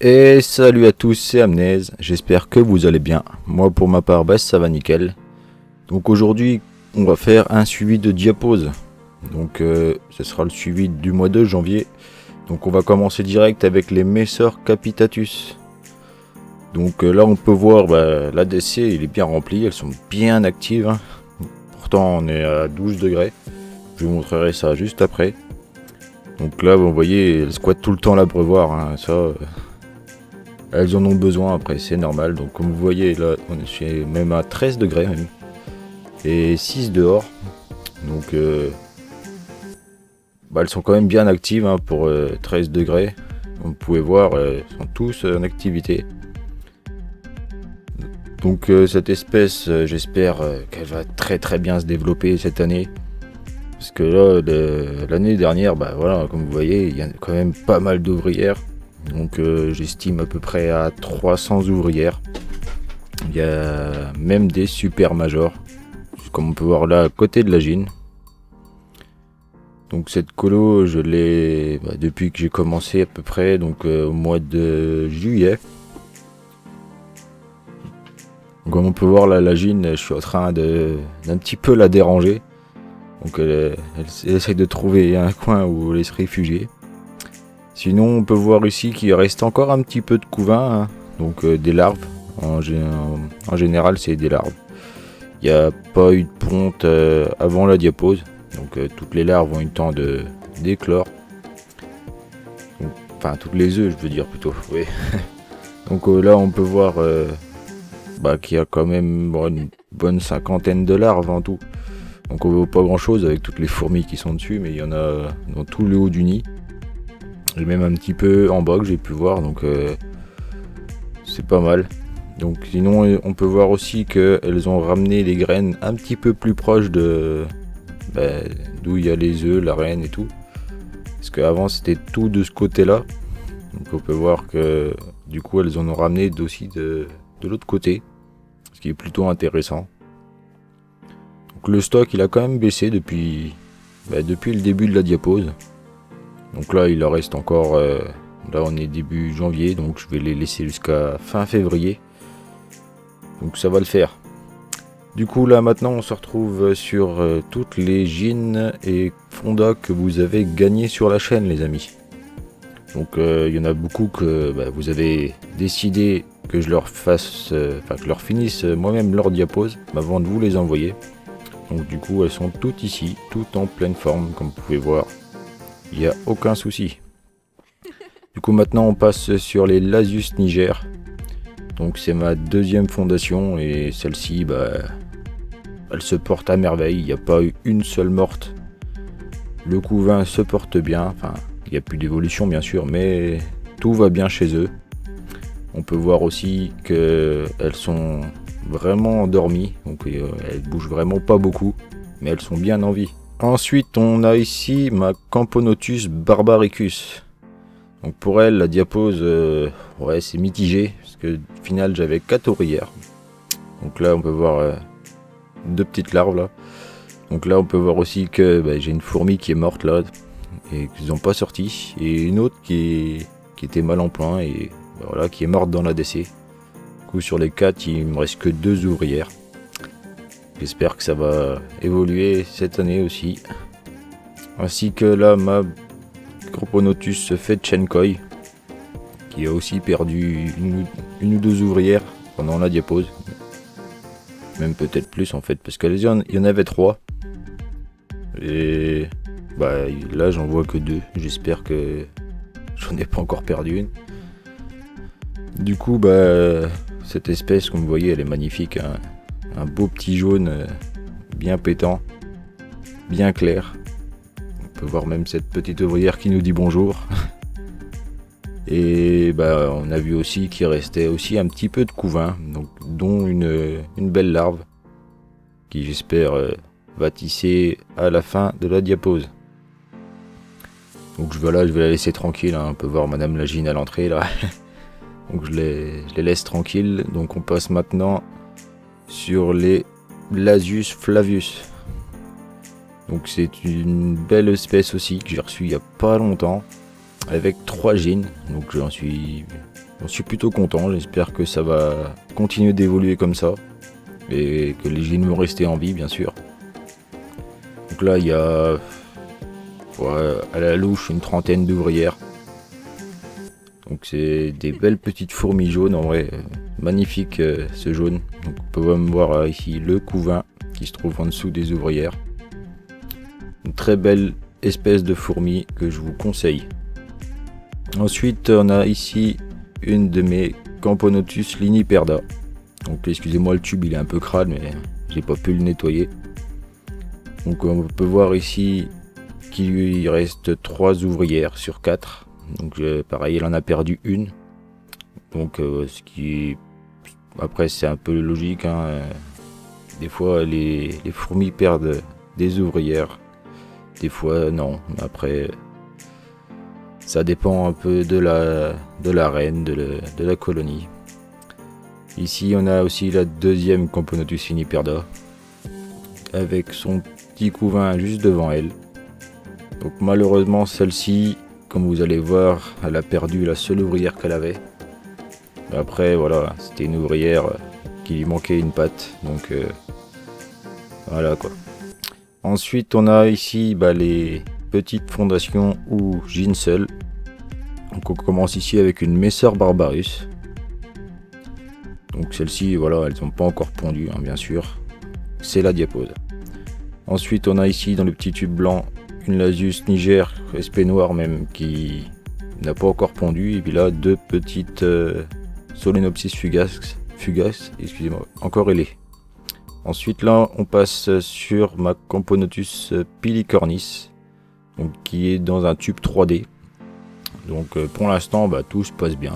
Et salut à tous, c'est Amnez, j'espère que vous allez bien. Moi pour ma part, ça va nickel. Donc aujourd'hui, on va faire un suivi de diapose. Donc ce sera le suivi du mois de janvier. Donc on va commencer direct avec les Messor Capitatus. Donc là on peut voir l'ADC, il est bien rempli, elles sont bien actives. Pourtant on est à 12 degrés. Je vous montrerai ça juste après. Donc là vous voyez, elles squattent tout le temps l'abreuvoir, ça... elles en ont besoin après, c'est normal. Donc comme vous voyez là, on est même à 13 degrés même. Et 6 dehors. Donc elles sont quand même bien actives pour 13 degrés. Comme vous pouvez voir, elles sont tous en activité. Donc cette espèce, j'espère qu'elle va très bien se développer cette année. Parce que là, l'année dernière, voilà, comme vous voyez, il y a quand même pas mal d'ouvrières. Donc j'estime à peu près à 300 ouvrières. Il y a même des super majors, comme on peut voir là à côté de la gine. Donc cette colo, je l'ai depuis que j'ai commencé à peu près, donc au mois de juillet. Comme on peut voir là, la gine, je suis en train d'un petit peu la déranger. Donc elle essaie de trouver un coin où aller se réfugier. Sinon on peut voir ici qu'il reste encore un petit peu de couvain, donc des larves. En général c'est des larves. Il n'y a pas eu de ponte avant la diapose. Donc toutes les larves ont eu le temps d'éclore. Enfin toutes les œufs je veux dire plutôt. Oui. Donc là on peut voir qu'il y a quand même une bonne cinquantaine de larves en tout. Donc on voit pas grand chose avec toutes les fourmis qui sont dessus, mais il y en a dans tout le haut du nid. Et même un petit peu en bas que j'ai pu voir, donc c'est pas mal. Donc sinon on peut voir aussi qu'elles ont ramené les graines un petit peu plus proches de d'où il y a les œufs, la reine et tout. Parce qu'avant c'était tout de ce côté là. Donc on peut voir que du coup elles en ont ramené aussi de l'autre côté. Ce qui est plutôt intéressant. Donc le stock il a quand même baissé depuis le début de la diapose. Donc là il en reste encore, là on est début janvier, donc je vais les laisser jusqu'à fin février. Donc ça va le faire. Du coup là maintenant on se retrouve sur toutes les gines et fondas que vous avez gagné sur la chaîne les amis. Donc il y en a beaucoup que vous avez décidé que je leur fasse, que je leur finisse moi-même leur diapose avant de vous les envoyer. Donc du coup elles sont toutes ici, toutes en pleine forme comme vous pouvez voir. Il n'y a aucun souci. Du coup maintenant on passe sur les Lasius Niger. Donc c'est ma deuxième fondation et celle-ci elle se porte à merveille. Il n'y a pas eu une seule morte. Le couvain se porte bien. Enfin il n'y a plus d'évolution bien sûr, mais tout va bien chez eux. On peut voir aussi qu'elles sont vraiment endormies. Donc elles bougent vraiment pas beaucoup, mais elles sont bien en vie. Ensuite, on a ici ma Camponotus barbaricus. Donc pour elle, la diapose, c'est mitigé, parce que au final, j'avais 4 ouvrières. Donc là, on peut voir 2 petites larves là. Donc là, on peut voir aussi que j'ai une fourmi qui est morte là, et qu'ils n'ont pas sorti, et une autre qui était mal en point, et voilà, qui est morte dans l'ADC. Du coup, sur les 4, il me reste que 2 ouvrières. J'espère que ça va évoluer cette année aussi. Ainsi que là, ma Camponotus Fetchenkoi, qui a aussi perdu une ou 2 ouvrières pendant la diapose. Même peut-être plus en fait, parce qu'il y en avait 3. Et là, j'en vois que 2. J'espère que j'en ai pas encore perdu une. Du coup, cette espèce, comme vous voyez, elle est magnifique. Un beau petit jaune bien pétant, bien clair. On peut voir même cette petite ouvrière qui nous dit bonjour. Et on a vu aussi qu'il restait aussi un petit peu de couvain, donc, dont une belle larve qui j'espère va tisser à la fin de la diapose. Donc je vais la laisser tranquille, on peut voir Madame la Gine à l'entrée là. Donc je les laisse tranquilles. Donc on passe maintenant sur les Lasius flavius. Donc c'est une belle espèce aussi que j'ai reçue il n'y a pas longtemps, avec 3 gines. Donc j'en suis J'en suis plutôt content, j'espère que ça va continuer d'évoluer comme ça et que les gîtes vont rester en vie bien sûr. Donc là il y a à la louche une trentaine d'ouvrières. Donc c'est des belles petites fourmis jaunes en vrai, magnifique ce jaune. Donc on peut même voir ici le couvain qui se trouve en dessous des ouvrières. Une très belle espèce de fourmi que je vous conseille. Ensuite on a ici une de mes Camponotus liniperda. Donc excusez-moi le tube il est un peu crade mais j'ai pas pu le nettoyer. Donc on peut voir ici qu'il lui reste 3 ouvrières sur 4. Donc pareil elle en a perdu une. Donc ce qui après c'est un peu logique hein. Des fois les fourmis perdent des ouvrières. Des fois non. Mais après ça dépend un peu de la reine, de la colonie. Ici on a aussi la deuxième Camponotus liniperda avec son petit couvain juste devant elle. Donc malheureusement celle-ci, comme vous allez voir, elle a perdu la seule ouvrière qu'elle avait. Après voilà, c'était une ouvrière qui lui manquait une patte, donc voilà quoi. Ensuite on a ici les petites fondations ou ginsel. Donc on commence ici avec une Messer barbarus. Donc celles-ci voilà, elles n'ont pas encore pondu hein, bien sûr. C'est la diapose. Ensuite on a ici dans le petit tube blanc une Lasius niger, SP noir même, qui n'a pas encore pondu. Et puis là, 2 petites Solenopsis fugax, excusez-moi, encore ailées. Ensuite là, on passe sur ma Camponotus pilicornis, donc, qui est dans un tube 3D. Donc pour l'instant, tout se passe bien.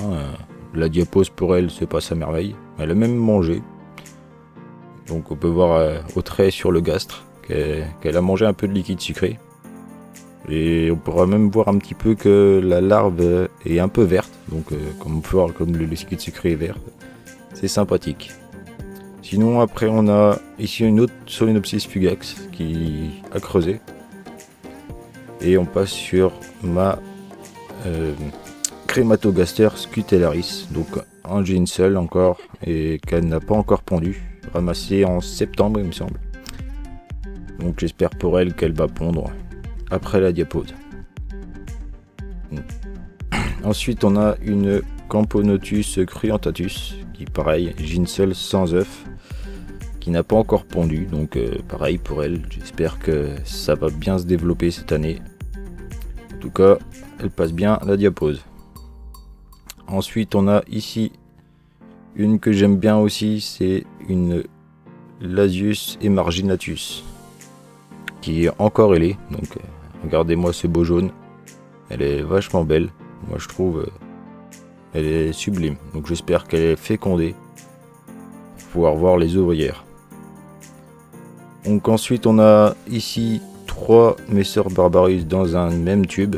La diapose pour elle se passe à merveille. Elle a même mangé. Donc on peut voir au trait sur le gastre qu'elle a mangé un peu de liquide sucré. Et on pourra même voir un petit peu que la larve est un peu verte. Donc comme on peut voir, comme le liquide sucré est vert, c'est sympathique. Sinon après on a ici une autre Solenopsis fugax qui a creusé. Et on passe sur ma Crématogaster scutellaris, donc un ginsel encore et qu'elle n'a pas encore pondu, ramassé en septembre il me semble. Donc j'espère pour elle qu'elle va pondre après la diapose. Ensuite on a une Camponotus cruentatus qui pareil ginsel sans œuf, qui n'a pas encore pondu, donc pareil pour elle, j'espère que ça va bien se développer cette année. En tout cas elle passe bien la diapose. Ensuite on a ici une que j'aime bien aussi, c'est une Lasius emarginatus qui est encore ailée. Donc regardez-moi ce beau jaune, elle est vachement belle, moi je trouve elle est sublime. Donc j'espère qu'elle est fécondée pour pouvoir voir les ouvrières. Donc ensuite on a ici 3 Messer barbarus dans un même tube.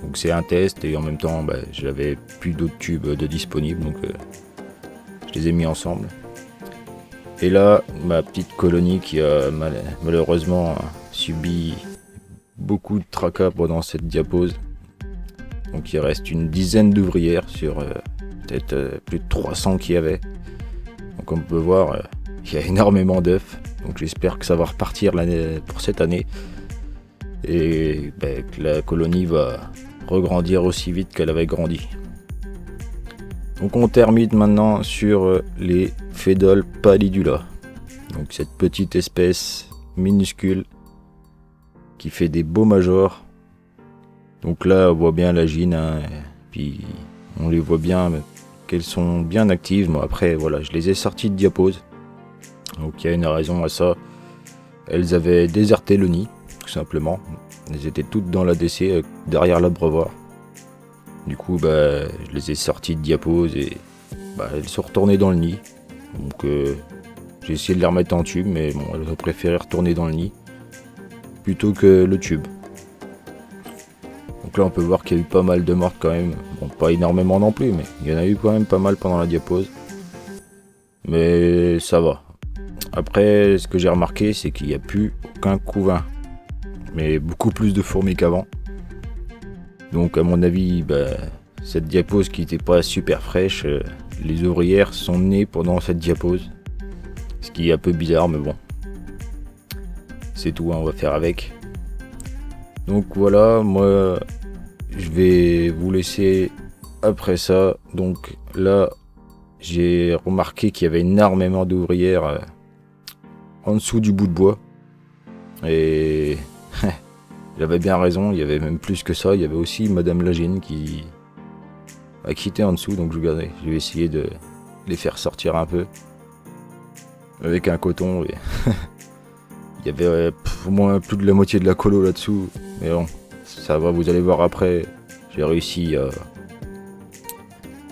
Donc c'est un test et en même temps j'avais plus d'autres tubes de disponibles, donc je les ai mis ensemble. Et là ma petite colonie qui a malheureusement subi beaucoup de tracas pendant cette diapose. Donc il reste une dizaine d'ouvrières sur peut-être plus de 300 qu'il y avait. Donc on peut voir il y a énormément d'œufs. Donc j'espère que ça va repartir pour cette année. Et que la colonie va regrandir aussi vite qu'elle avait grandi. Donc on termine maintenant sur les Phédol pallidula. Donc cette petite espèce minuscule qui fait des beaux majors. Donc là on voit bien la gine, hein, puis on les voit bien qu'elles sont bien actives. Moi après voilà, je les ai sorties de diapose. Donc il y a une raison à ça. Elles avaient déserté le nid, tout simplement. Elles étaient toutes dans l'ADC derrière l'abreuvoir. Du coup je les ai sorties de diapose et elles sont retournées dans le nid. Donc j'ai essayé de les remettre en tube, mais bon, elles ont préféré retourner dans le nid plutôt que le tube. Donc là on peut voir qu'il y a eu pas mal de mortes quand même. Bon, pas énormément non plus, mais il y en a eu quand même pas mal pendant la diapose. Mais ça va. Après ce que j'ai remarqué c'est qu'il n'y a plus aucun couvain, mais beaucoup plus de fourmis qu'avant. Donc à mon avis cette diapose qui n'était pas super fraîche. Les ouvrières sont nées pendant cette diapose. Ce qui est un peu bizarre, mais bon. C'est tout, hein, on va faire avec. Donc voilà, moi je vais vous laisser après ça. Donc là, j'ai remarqué qu'il y avait énormément d'ouvrières en dessous du bout de bois. Et j'avais bien raison, il y avait même plus que ça. Il y avait aussi Madame Lagine qui était en dessous. Donc je vais essayer de les faire sortir un peu avec un coton. Et il y avait au moins plus de la moitié de la colo là-dessous. Mais bon, ça va, vous allez voir après. J'ai réussi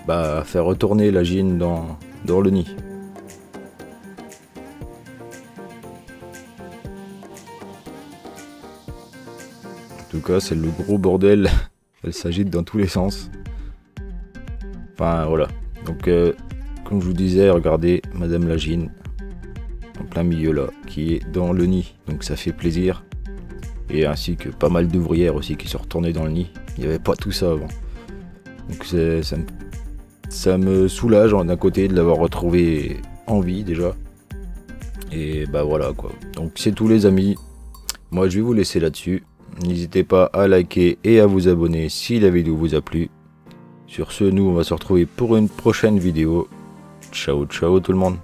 à faire retourner Lagine dans le nid. En tout cas, c'est le gros bordel. Elle s'agite dans tous les sens. Enfin, voilà. Donc, comme je vous disais, regardez Madame Lagine, en plein milieu là, qui est dans le nid. Donc ça fait plaisir. Et ainsi que pas mal d'ouvrières aussi qui sont retournées dans le nid. Il n'y avait pas tout ça avant. Donc ça me soulage d'un côté de l'avoir retrouvé en vie déjà. Et bah voilà quoi. Donc c'est tout les amis. Moi je vais vous laisser là-dessus. N'hésitez pas à liker et à vous abonner si la vidéo vous a plu. Sur ce, nous on va se retrouver pour une prochaine vidéo. Ciao ciao tout le monde.